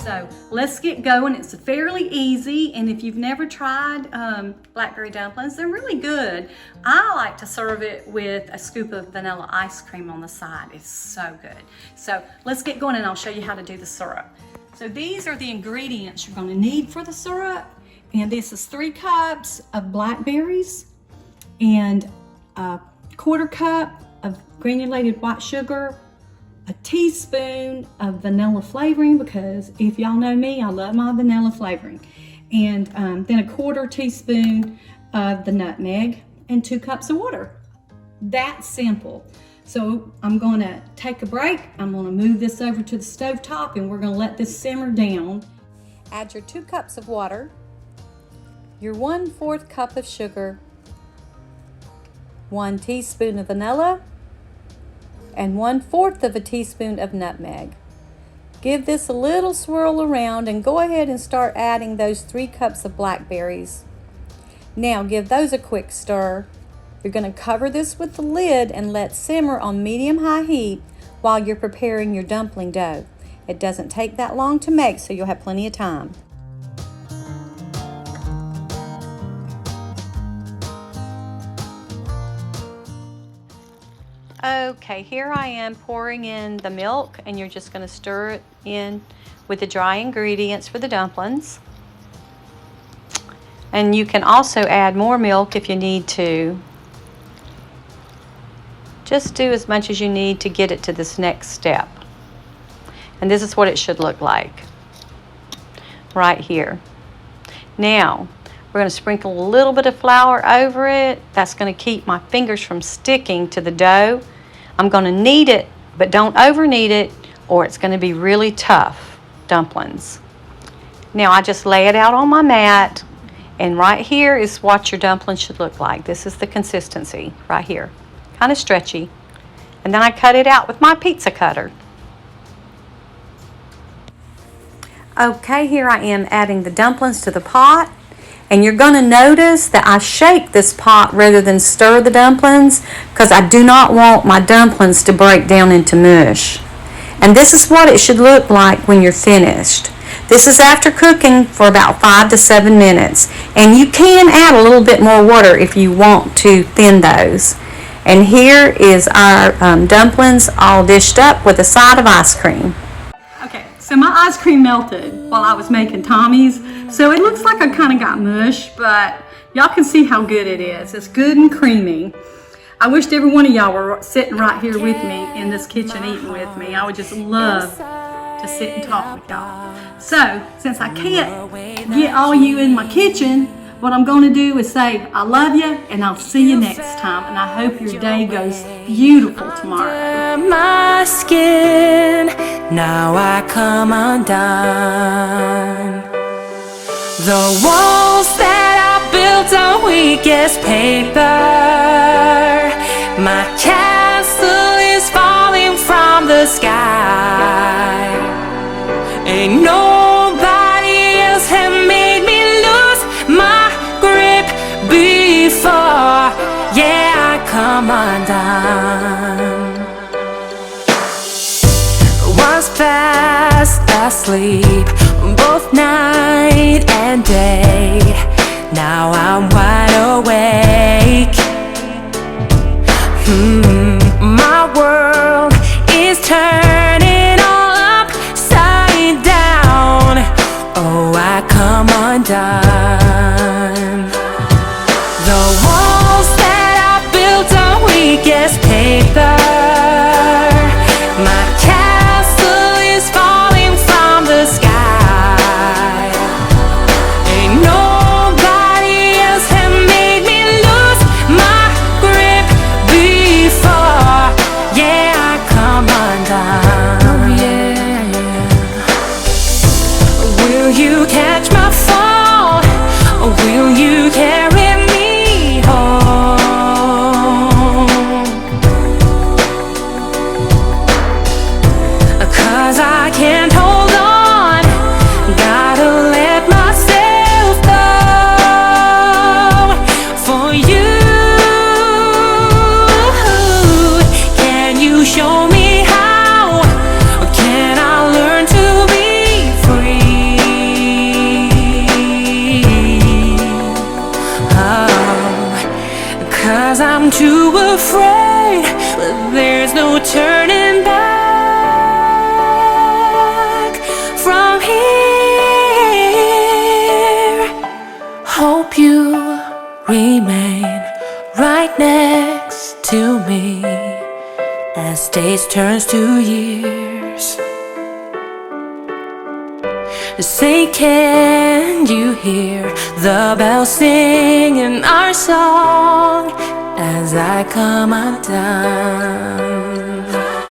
So let's get going. It's fairly easy, and if you've never tried blackberry dumplings, they're really good. I like to serve it with a scoop of vanilla ice cream on the side. It's so good. So let's get going and I'll show you how to do the syrup. So these are the ingredients you're gonna need for the syrup. And this is 3 cups of blackberries and a 1/4 cup of granulated white sugar, a teaspoon of vanilla flavoring, because if y'all know me, I love my vanilla flavoring, and then a 1/4 teaspoon of the nutmeg and 2 cups of water. That's simple. So I'm gonna take a break. I'm gonna move this over to the stove top and we're gonna let this simmer down. Add your 2 cups of water, your 1/4 cup of sugar, 1 teaspoon of vanilla, and 1/4 of a teaspoon of nutmeg. Give this a little swirl around and go ahead and start adding those 3 cups of blackberries. Now give those a quick stir. You're going to cover this with the lid and let simmer on medium-high heat while you're preparing your dumpling dough. It doesn't take that long to make, so you'll have plenty of time. Okay, here I am pouring in the milk, and you're just going to stir it in with the dry ingredients for the dumplings. And you can also add more milk if you need to. Just do as much as you need to get it to this next step. And this is what it should look like right here. Now, we're going to sprinkle a little bit of flour over it. That's going to keep my fingers from sticking to the dough. I'm going to knead it, but don't over knead it or it's going to be really tough dumplings. Now I just lay it out on my mat, and right here is what your dumplings should look like. This is the consistency right here. Kind of stretchy. And then I cut it out with my pizza cutter. Okay, here I am adding the dumplings to the pot. And you're going to notice that I shake this pot rather than stir the dumplings, because I do not want my dumplings to break down into mush. And this is what it should look like when you're finished. This is after cooking for about 5 to 7 minutes. And you can add a little bit more water if you want to thin those. And here is our dumplings all dished up with a side of ice cream. Okay, so my ice cream melted while I was making Tommy's. So it looks like I kind of got mush, but y'all can see how good it is. It's good and creamy. I wished every one of y'all were sitting right here with me in this kitchen eating with me. I would just love to sit and talk with y'all. So, since I can't get all you in my kitchen, what I'm going to do is say I love you, and I'll see you next time. And I hope your day goes beautiful tomorrow. My skin, now I come undone. The walls that I built on weakest paper, my castle is falling from the sky. Ain't nobody else have made me lose my grip before. Yeah, I come undone. Was fast asleep both night and day. Now I'm wide awake. My world is turning all upside down. Oh, I come undone. The walls that I built on weakest paper, my castle is falling from the sky. Ain't nobody else have made me lose my grip before. Yeah, I come undone. Oh, yeah. Will you catch my fall? Or will you carry me home? 'cause I'm too afraid, but there's no turning back from here. Hope you remain right next to me as days turns to years. Say, can you hear the bells singing our song as I come undone?